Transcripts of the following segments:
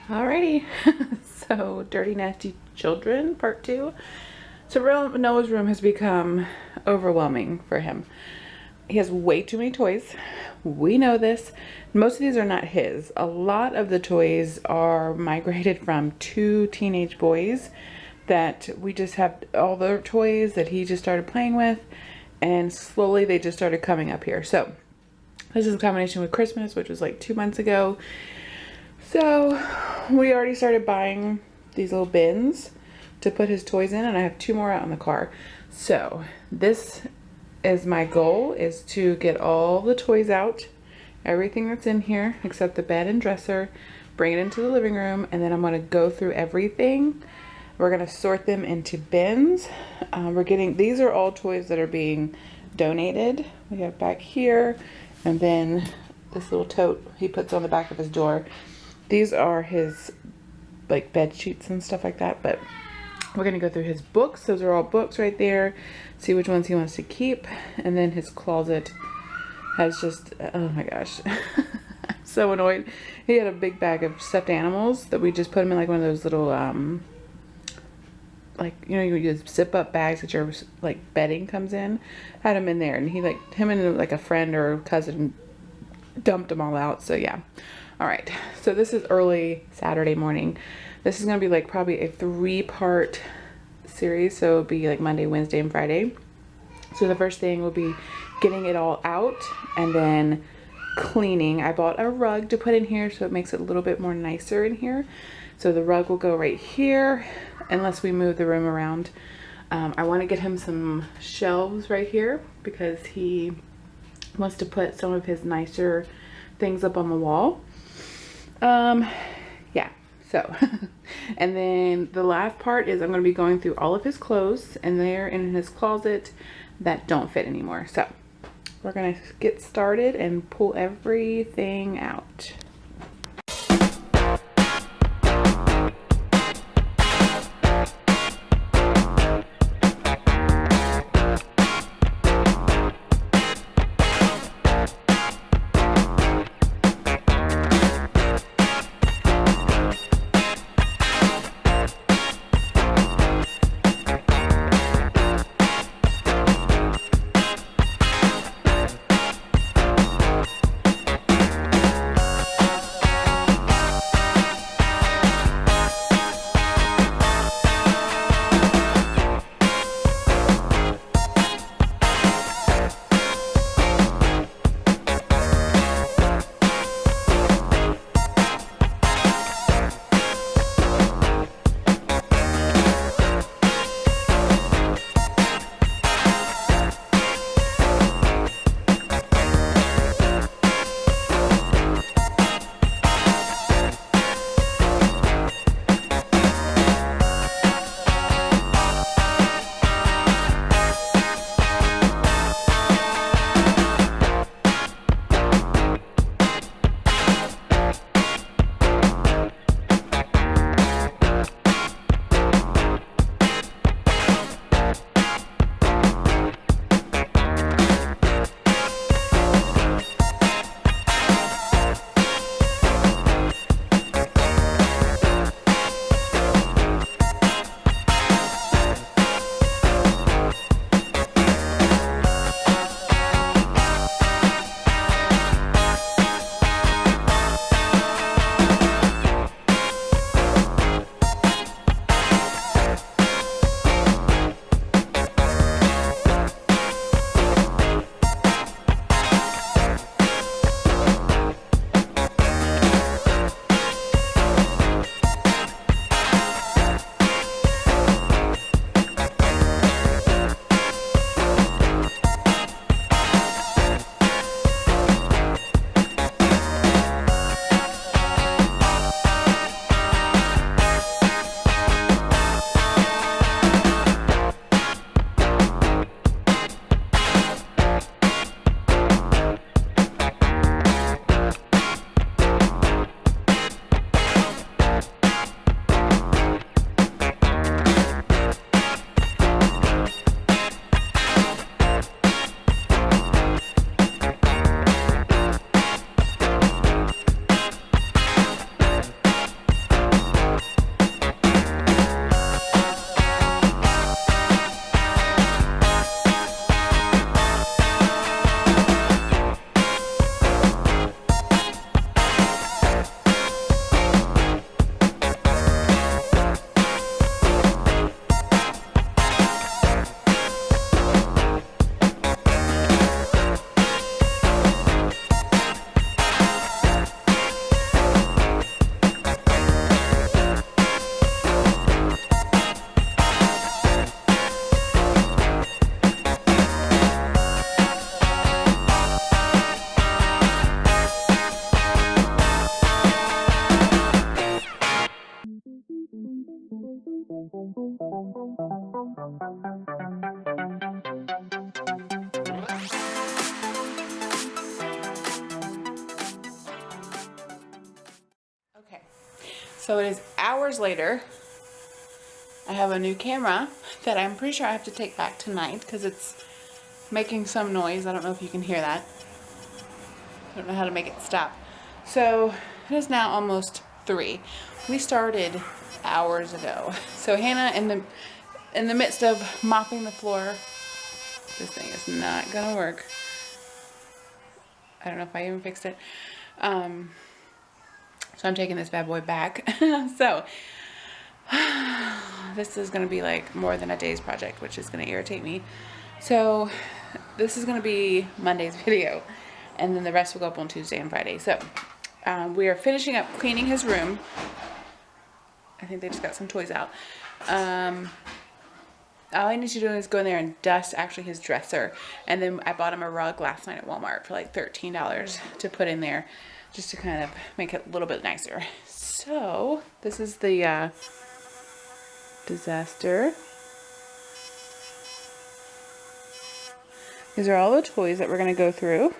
Alrighty, so Dirty Nasty Children Part 2. So Noah's room has become overwhelming for him. He has way too many toys. We know this. Most of these are not his. A lot of the toys are migrated from two teenage boys that we just have all their toys that he just started playing with, and slowly they just started coming up here. So this is a combination with Christmas, which was like 2 months ago. So we already started buying these little bins to put his toys in, and I have 2 more out in the car. So this is my goal, is to get all the toys out, everything that's in here except the bed and dresser, bring it into the living room, and then I'm going to go through everything. We're going to sort them into bins. These are all toys that are being donated. We have back here, and then this little tote he puts on the back of his door. These are his like bed sheets and stuff like that, but we're going to go through his books. Those are all books right there. See which ones he wants to keep. And then his closet has just, oh my gosh. I'm so annoyed. He had a big bag of stuffed animals that we just put him in like one of those little, like, you know, you use zip up bags that your like bedding comes in. Had him in there, and him and like a friend or cousin dumped them all out. So yeah. All right. So this is early Saturday morning. This is going to be like probably a 3-part series. So it'll be like Monday, Wednesday, and Friday. So the first thing will be getting it all out and then cleaning. I bought a rug to put in here so it makes it a little bit more nicer in here. So the rug will go right here unless we move the room around. I want to get him some shelves right here because he wants to put some of his nicer things up on the wall. Yeah, so and then the last part is I'm going to be going through all of his clothes, and they're in his closet that don't fit anymore. So we're going to get started and pull everything out. So it is hours later. I have a new camera that I'm pretty sure I have to take back tonight because it's making some noise. I don't know if you can hear that. I don't know how to make it stop. So it is now almost 3. We started hours ago. So Hannah, in the midst of mopping the floor, this thing is not gonna work. I don't know if I even fixed it. So I'm taking this bad boy back. So this is gonna be like more than a day's project, which is gonna irritate me. So this is gonna be Monday's video, and then the rest will go up on Tuesday and Friday. So we are finishing up cleaning his room. I think they just got some toys out. All I need to do is go in there and dust actually his dresser. And then I bought him a rug last night at Walmart for like $13 to put in there, just to kind of make it a little bit nicer. So this is the disaster. These are all the toys that we're gonna go through.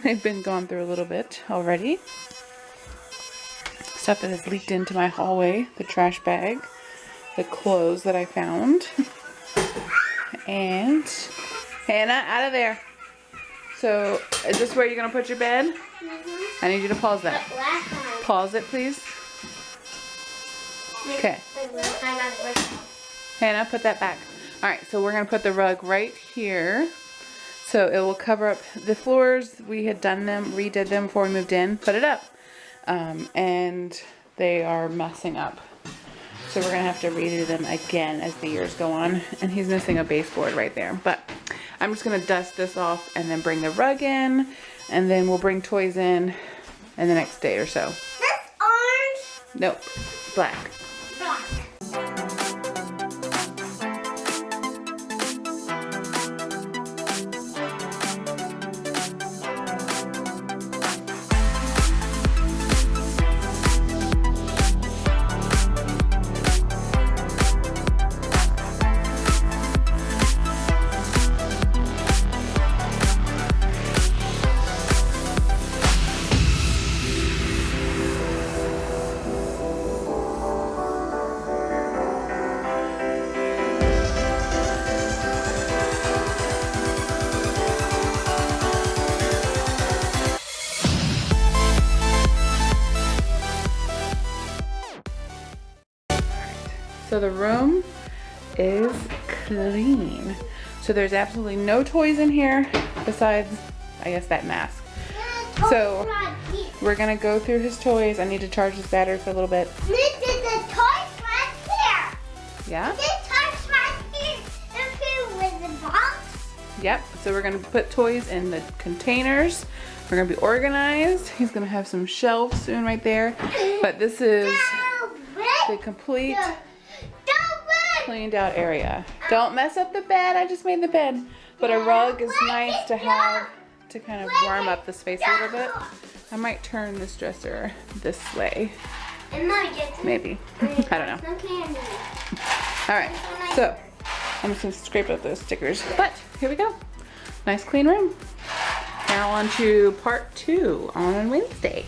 They've been gone through a little bit already. Stuff that has leaked into my hallway, the trash bag, the clothes that I found, and Hannah, out of there. So, is this where you're gonna put your bed? I need you to pause that. Pause it, please. Okay. Hannah, put that back. All right, so we're gonna put the rug right here. So it will cover up the floors. We had done them, redid them before we moved in, put it up. And they are messing up. So we're gonna have to redo them again as the years go on. And he's missing a baseboard right there. But I'm just gonna dust this off and then bring the rug in. And then we'll bring toys in the next day or so. That's orange? Nope, black. Black. So the room is clean. So there's absolutely no toys in here besides, I guess, that mask. So we're gonna go through his toys. I need to charge his battery for a little bit. This is the toys right here. Yeah? This toys right here. Okay, with the box. Yep. So we're gonna put toys in the containers. We're gonna be organized. He's gonna have some shelves soon right there. But this is the complete cleaned out area. Don't mess up the bed. I just made the bed. But a rug is nice to have to kind of warm up the space a little bit. I might turn this dresser this way. Maybe. I don't know. Alright, so I'm just going to scrape up those stickers. But here we go. Nice clean room. Now on to part 2 on Wednesday.